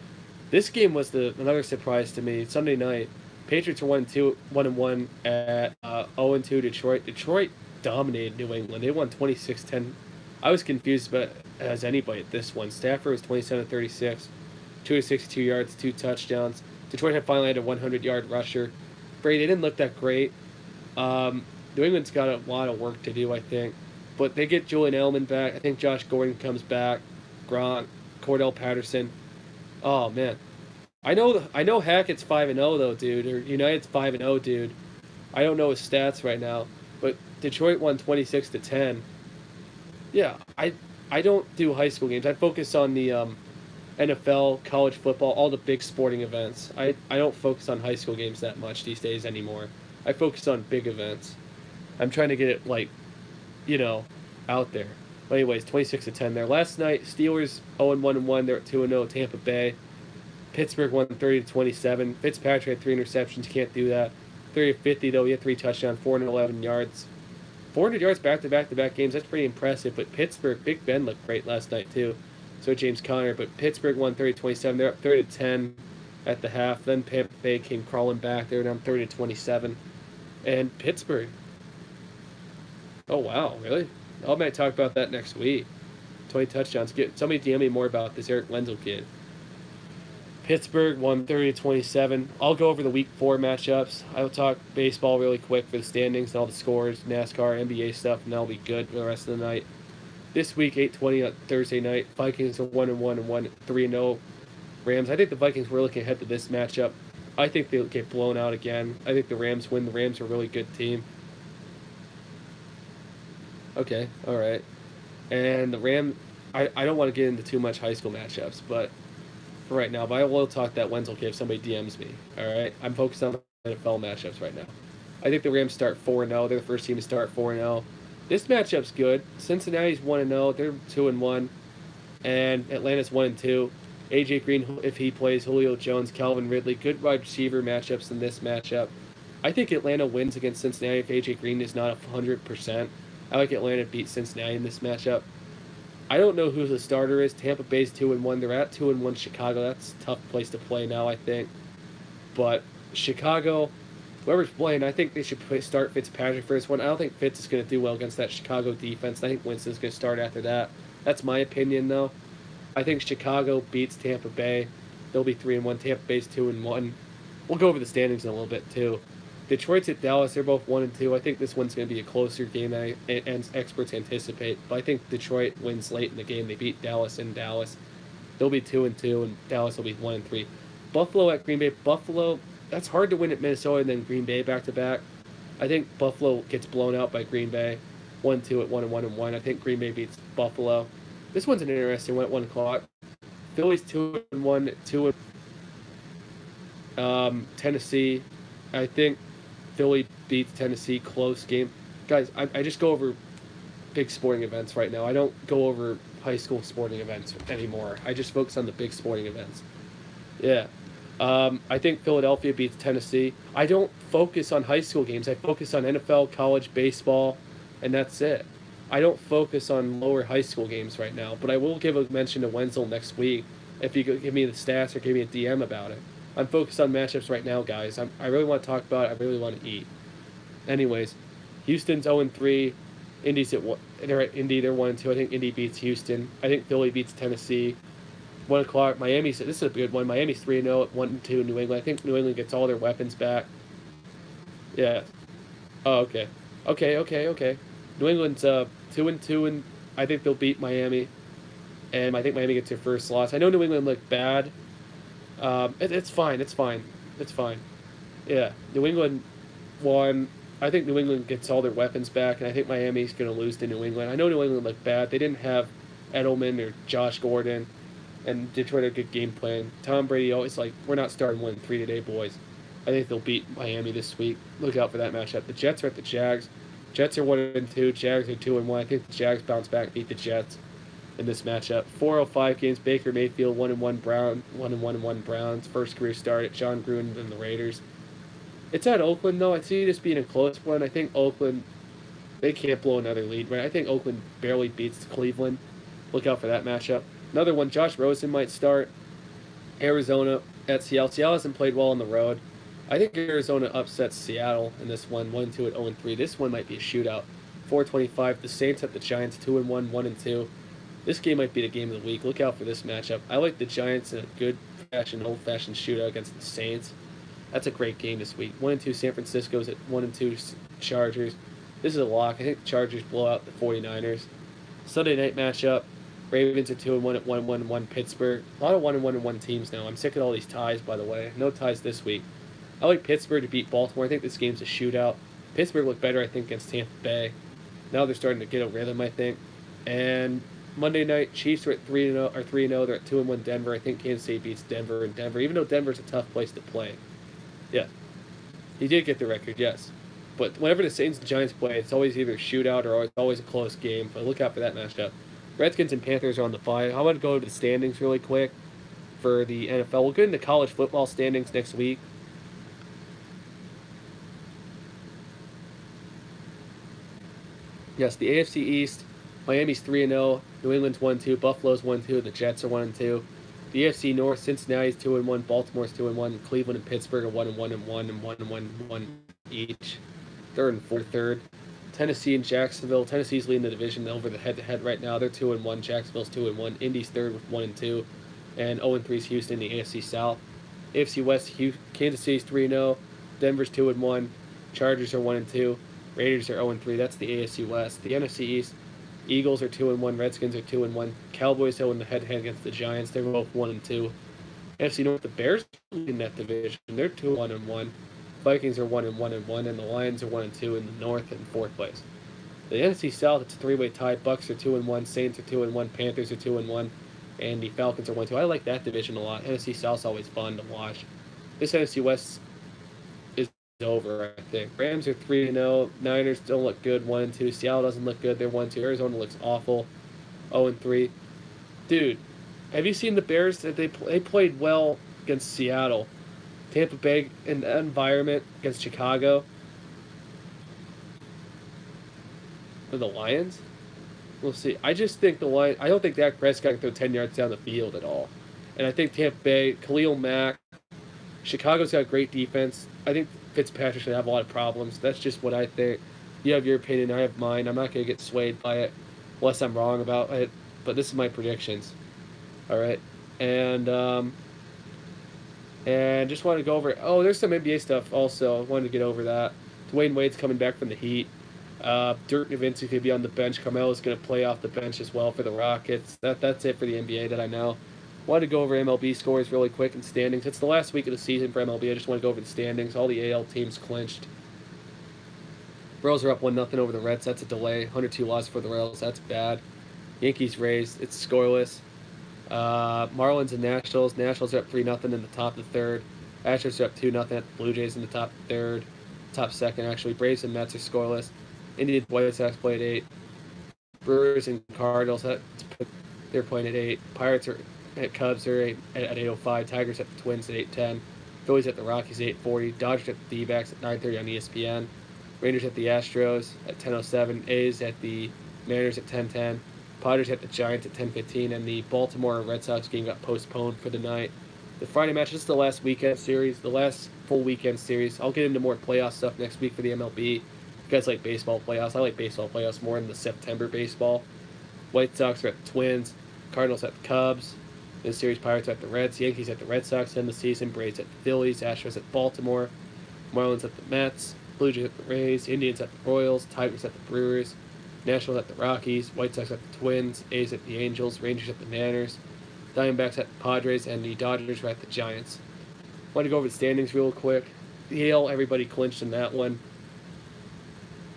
This game was another surprise to me. Sunday night, Patriots were 1-1 at 0-2 Detroit. Detroit dominated New England. They won 26-10. I was confused as anybody at this one. Stafford was 27-36, 262 yards, 2 touchdowns. Detroit had finally had a 100-yard rusher. Brady didn't look that great. New England's got a lot of work to do, I think. But they get Julian Edelman back. I think Josh Gordon comes back. Gronk, Cordell Patterson. Oh, man. I know Hackett's 5-0 though, dude, or United's 5-0, dude. I don't know his stats right now, but Detroit won 26-10. Yeah, I don't do high school games. I focus on the NFL, college football, all the big sporting events. I don't focus on high school games that much these days anymore. I focus on big events. I'm trying to get it out there. But anyways, 26-10 there. Last night, Steelers 0-1-1. They're at 2-0. Tampa Bay. Pittsburgh won 30-27. Fitzpatrick had 3 interceptions. Can't do that. 30-50 though. He had 3 touchdowns, 411 yards. 400 yards back-to-back games. That's pretty impressive. But Pittsburgh, Big Ben looked great last night too. So James Conner. But Pittsburgh won 30-27. They're up 30-10 at the half. Then Tampa Bay came crawling back. They were down 30-27. And Pittsburgh. Oh wow, really? I might talk about that next week. 20 touchdowns. Somebody DM me more about this Eric Wenzel kid. Pittsburgh won 30-27. I'll go over the Week 4 matchups. I will talk baseball really quick for the standings and all the scores, NASCAR, NBA stuff, and that'll be good for the rest of the night. This week, 8:20 on Thursday night, Vikings are 1-1 and 3-0. Rams. I think the Vikings were looking ahead to this matchup. I think they'll get blown out again. I think the Rams win. The Rams are a really good team. Okay, all right. And the I don't want to get into too much high school matchups, but for right now, but I will talk that Wenzel if somebody DMs me. All right, I'm focused on NFL matchups right now. I think the Rams start 4-0. They're the first team to start 4-0. This matchup's good. Cincinnati's 1-0. They're 2-1, and Atlanta's 1-2. AJ Green, if he plays, Julio Jones, Calvin Ridley, good wide receiver matchups in this matchup. I think Atlanta wins against Cincinnati if AJ Green is not 100%. I like Atlanta to beat Cincinnati in this matchup. I don't know who the starter is. Tampa Bay's 2-1. They're at 2-1 Chicago. That's a tough place to play now, I think. But Chicago, whoever's playing, I think they should start Fitzpatrick for this one. I don't think Fitz is going to do well against that Chicago defense. I think Winston's going to start after that. That's my opinion, though. I think Chicago beats Tampa Bay. They'll be 3-1. Tampa Bay's 2-1. We'll go over the standings in a little bit, too. Detroit's at Dallas. They're both 1-2. I think this one's going to be a closer game than experts anticipate. But I think Detroit wins late in the game. They beat Dallas in Dallas. They'll be 2-2, and Dallas will be 1-3. Buffalo at Green Bay. Buffalo, that's hard to win at Minnesota and then Green Bay back to back. I think Buffalo gets blown out by Green Bay. 1-2 at 1-1. I think Green Bay beats Buffalo. This one's an interesting one at 1 o'clock. Philly's 2-1, 2. Tennessee. I think Philly beats Tennessee, close game. Guys, I just go over big sporting events right now. I don't go over high school sporting events anymore. I just focus on the big sporting events. Yeah. I think Philadelphia beats Tennessee. I don't focus on high school games. I focus on NFL, college, baseball, and that's it. I don't focus on lower high school games right now, but I will give a mention to Wenzel next week if you could give me the stats or give me a DM about it. I'm focused on matchups right now, guys. I really want to talk about it. I really want to eat. Anyways, Houston's 0-3. Indy's they're at Indy. They're 1-2. I think Indy beats Houston. I think Philly beats Tennessee. 1 o'clock. This is a good one. Miami's 3-0 at 1-2. New England. I think New England gets all their weapons back. Yeah. Oh, okay. Okay. New England's 2-2, and I think they'll beat Miami. And I think Miami gets their first loss. I know New England looked bad. It's fine. Yeah, New England won. I think New England gets all their weapons back, and I think Miami's going to lose to New England. I know New England looked bad. They didn't have Edelman or Josh Gordon, and Detroit had a good game plan. Tom Brady always we're not starting 1-3 today, boys. I think they'll beat Miami this week. Look out for that matchup. The Jets are at the Jags. Jets are 1-2. Jags are 2-1. I think the Jags bounce back and beat the Jets in this matchup. 4:05 games. Baker Mayfield 1-1 Browns. First career start at John Gruden and the Raiders. It's at Oakland though. I see this being a close one. I think Oakland, they can't blow another lead, right? I think Oakland barely beats Cleveland. Look out for that matchup. Another one. Josh Rosen might start. Arizona at Seattle. Seattle hasn't played well on the road. I think Arizona upsets Seattle in this one. 1-2 at 0-3. This one might be a shootout. 4:25. The Saints at the Giants. 2-1, 1-2. This game might be the game of the week. Look out for this matchup. I like the Giants in a good old-fashioned shootout against the Saints. That's a great game this week. 1-2 San Francisco's at 1-2 Chargers. This is a lock. I think the Chargers blow out the 49ers. Sunday night matchup. Ravens are 2-1 at 1-1 Pittsburgh. A lot of 1-1 teams now. I'm sick of all these ties, by the way. No ties this week. I like Pittsburgh to beat Baltimore. I think this game's a shootout. Pittsburgh looked better, I think, against Tampa Bay. Now they're starting to get a rhythm, I think. And Monday night, Chiefs are at 3-0. They're at 2-1 Denver. I think Kansas City beats Denver in Denver, even though Denver's a tough place to play. Yeah. He did get the record, yes. But whenever the Saints and Giants play, it's always either a shootout or it's always a close game. But look out for that matchup. Redskins and Panthers are on the bye. I'm going to go to the standings really quick for the NFL. We'll get into college football standings next week. Yes, the AFC East, Miami's 3-0, New England's 1-2, Buffalo's 1-2, the Jets are 1-2. The AFC North, Cincinnati's 2-1, Baltimore's 2-1, Cleveland and Pittsburgh are 1-1 and 1 each. Third and third. Tennessee and Jacksonville. Tennessee's leading the division over the head-to-head right now. They're 2-1. Jacksonville's 2-1. Indy's third with 1-2, and 0-3 is Houston in the AFC South. AFC West, Kansas City's 3-0, Denver's 2-1, Chargers are 1-2. Raiders are 0-3. That's the AFC West. The NFC East, Eagles are 2-1. Redskins are 2-1. Cowboys are in the head-to-head against the Giants. They're both 1-2. NFC North, the Bears in that division. They're 2-1. Vikings are 1-1, and the Lions are 1-2 in the North in fourth place. The NFC South, it's a three-way tie. Bucks are 2-1. Saints are 2-1. Panthers are 2-1. and the Falcons are 1-2. I like that division a lot. NFC South's always fun to watch. This NFC West is over, I think. Rams are 3-0. Niners don't look good, 1-2. Seattle doesn't look good, they're 1-2. Arizona looks awful, 0-3. Dude, have you seen the Bears? That they played well against Seattle. Tampa Bay in that environment against Chicago. Or the Lions? We'll see. I just think the Lions. I don't think Dak Prescott can throw 10 yards down the field at all. And I think Tampa Bay, Khalil Mack, Chicago's got great defense. I think Fitzpatrick should have a lot of problems. That's just what I think. You have your opinion, I have mine. I'm not going to get swayed by it unless I'm wrong about it. But this is my predictions. All right. And just wanted to go over. Oh, there's some NBA stuff also. I wanted to get over that. Dwayne Wade's coming back from the Heat. Dirk Nowitzki could be on the bench. Carmelo's going to play off the bench as well for the Rockets. That's it for the NBA that I know. Wanted to go over MLB scores really quick and standings. It's the last week of the season for MLB. I just want to go over the standings. All the AL teams clinched. Royals are up 1-0 over the Reds. That's a delay. 102 loss for the Royals. That's bad. Yankees Rays. It's scoreless. Marlins and Nationals. Nationals are up 3-0 in the top of the third. Astros are up 2-0 at the Blue Jays in the top third. Top second, actually. Braves and Mets are scoreless. Indians, White Sox played 8. Brewers and Cardinals, they're playing at 8. Pirates are at Cubs are at 8:05. Tigers at the Twins at 8:10. Phillies at the Rockies at 8:40. Dodgers at the D-backs at 9:30 on ESPN. Rangers at the Astros at 10:07. A's at the Mariners at 10:10. Padres at the Giants at 10:15. And the Baltimore Red Sox game got postponed for the night. The Friday match, this is the last weekend series, the last full weekend series. I'll get into more playoff stuff next week for the MLB. You guys like baseball playoffs. I like baseball playoffs more than the September baseball. White Sox are at the Twins. Cardinals at the Cubs. In the series, Pirates at the Reds. Yankees at the Red Sox to end the season. Braves at the Phillies. Astros at Baltimore. Marlins at the Mets. Blue Jays at the Rays. Indians at the Royals. Tigers at the Brewers. Nationals at the Rockies. White Sox at the Twins. A's at the Angels. Rangers at the Mariners. Diamondbacks at the Padres. And the Dodgers are at the Giants. I want to go over the standings real quick. The AL, everybody clinched in that one.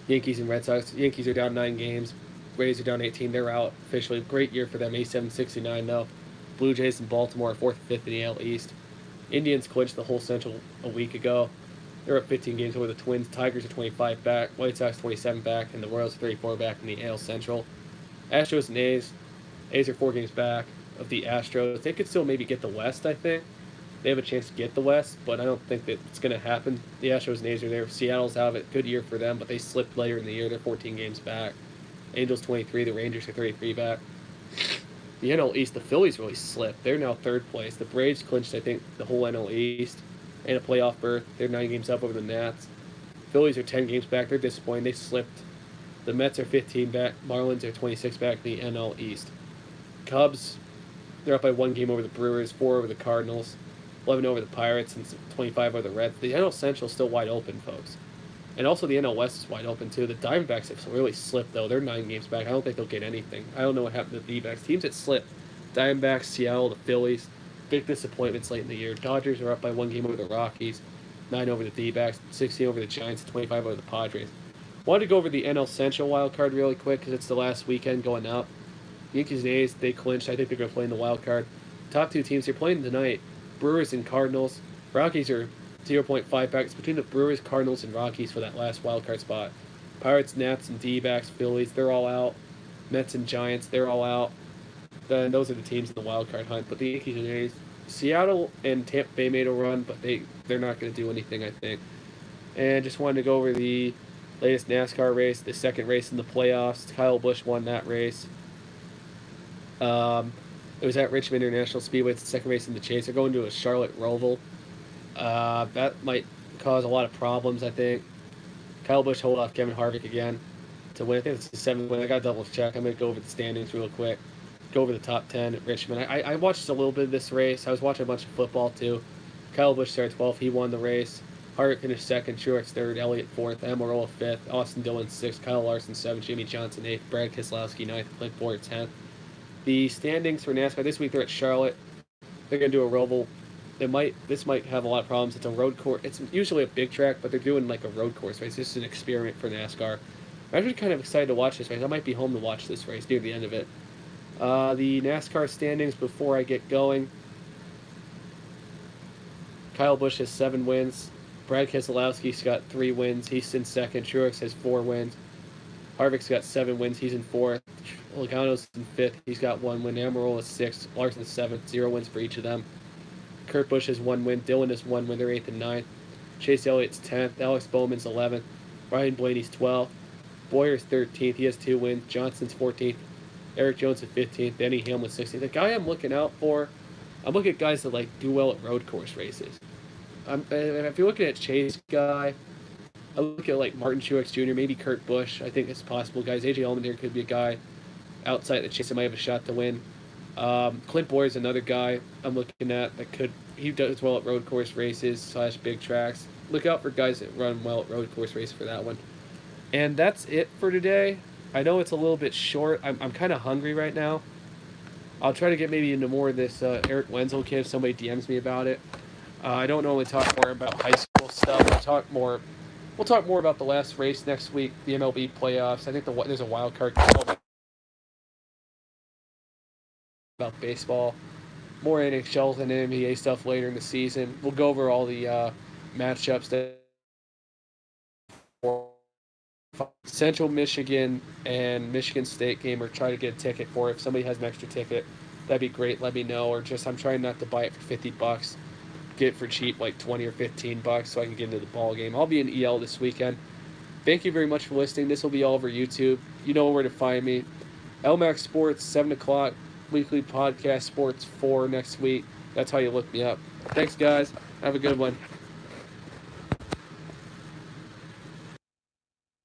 Yankees and Red Sox. Yankees are down 9 games. Rays are down 18. They're out officially. Great year for them. 87-69 though. Blue Jays and Baltimore are 4th and 5th in the AL East. Indians clinched the whole Central a week ago. They're up 15 games over the Twins. Tigers are 25 back. White Sox 27 back. And the Royals are 34 back in the AL Central. Astros and A's. A's are 4 games back of the Astros. They could still maybe get the West, I think. They have a chance to get the West, but I don't think that it's going to happen. The Astros and A's are there. Seattle's out of it. Good year for them, but they slipped later in the year. They're 14 games back. Angels 23. The Rangers are 33 back. The NL East, the Phillies really slipped. They're now 3rd place. The Braves clinched, I think, the whole NL East and a playoff berth. They're 9 games up over the Nats. Phillies are 10 games back. They're disappointing. They slipped. The Mets are 15 back. Marlins are 26 back in the NL East. Cubs, they're up by 1 game over the Brewers, 4 over the Cardinals, 11 over the Pirates, and 25 over the Reds. The NL Central is still wide open, folks. And also the NL West is wide open, too. The Diamondbacks have really slipped, though. They're 9 games back. I don't think they'll get anything. I don't know what happened to the D-backs. Teams that slipped. Diamondbacks, Seattle, the Phillies. Big disappointments late in the year. Dodgers are up by 1 game over the Rockies, 9 over the D-backs, 16 over the Giants, 25 over the Padres. Wanted to go over the NL Central wild card really quick because it's the last weekend going up. Yankees and A's, they clinched. I think they're going to play in the wild card. Top 2 teams, they're playing tonight. Brewers and Cardinals. Rockies are 0.5 back. It's between the Brewers, Cardinals, and Rockies for that last wild card spot. Pirates, Nats, and D-backs, Phillies, they're all out. Mets and Giants, they're all out. Then those are the teams in the wild card hunt. But the Yankees and A's, Seattle and Tampa Bay made a run, but they're not going to do anything, I think. And just wanted to go over the latest NASCAR race, the second race in the playoffs. Kyle Busch won that race. It was at Richmond International Speedway. It's the second race in the chase. They're going to a Charlotte Roval. That might cause a lot of problems, I think. Kyle Busch hold off Kevin Harvick again to win. I think it's the 7th win. I got to double check. I'm going to go over the standings real quick. Go over the top 10 at Richmond. I watched a little bit of this race. I was watching a bunch of football, too. Kyle Busch started 12th. He won the race. Harvick finished 2nd. Truex 3rd. Elliott 4th. Amarola 5th. Austin Dillon 6th. Kyle Larson 7th. Jimmy Johnson 8th. Brad Keselowski 9th. Clint Bowyer 10th. The standings for NASCAR this week, they're at Charlotte. They're going to do a Roval. This might have a lot of problems. It's a road course. It's usually a big track, but they're doing like a road course race. This is an experiment for NASCAR. I'm actually kind of excited to watch this race. I might be home to watch this race near the end of it. The NASCAR standings before I get going. Kyle Busch has 7 wins. Brad Keselowski's got 3 wins. He's in second. Truex has 4 wins. Harvick's got 7 wins. He's in fourth. Logano's in fifth. He's got 1 win. Amarola is sixth. Larson's seventh. 0 wins for each of them. Kurt Busch has 1 win. Dillon has 1 win. They're eighth and ninth. Chase Elliott's 10th. Alex Bowman's 11th. Ryan Blaney's 12th. Boyer's 13th. He has 2 wins. Johnson's 14th. Eric Jones at 15th. Denny Hamlin's 16th. The guy I'm looking out for, I'm looking at guys that like do well at road course races. If you're looking at Chase guy, I look at like Martin Truex Jr., maybe Kurt Busch. I think it's possible. Guys, AJ Allmendinger could be a guy outside the chase that might have a shot to win. Clint Boyer is another guy I'm looking at that could. He does well at road course races / big tracks. Look out for guys that run well at road course races for that one. And that's it for today. I know it's a little bit short. I'm kind of hungry right now. I'll try to get maybe into more of this Eric Wenzel kid if somebody DMs me about it. I don't normally talk more about high school stuff. We'll talk more about the last race next week, the MLB playoffs. I think there's a wild card about baseball, more NHL and NBA stuff later in the season. We'll go over all the matchups that Central Michigan and Michigan State game, or try to get a ticket for it. If somebody has an extra ticket, that'd be great. Let me know. Or just I'm trying not to buy it for $50. Get it for cheap, like $20 or $15, so I can get into the ball game. I'll be in EL this weekend. Thank you very much for listening. This will be all over YouTube. You know where to find me. LMAX Sports, 7 o'clock, weekly podcast, Sports 4 next week. That's how you look me up. Thanks, guys. Have a good one.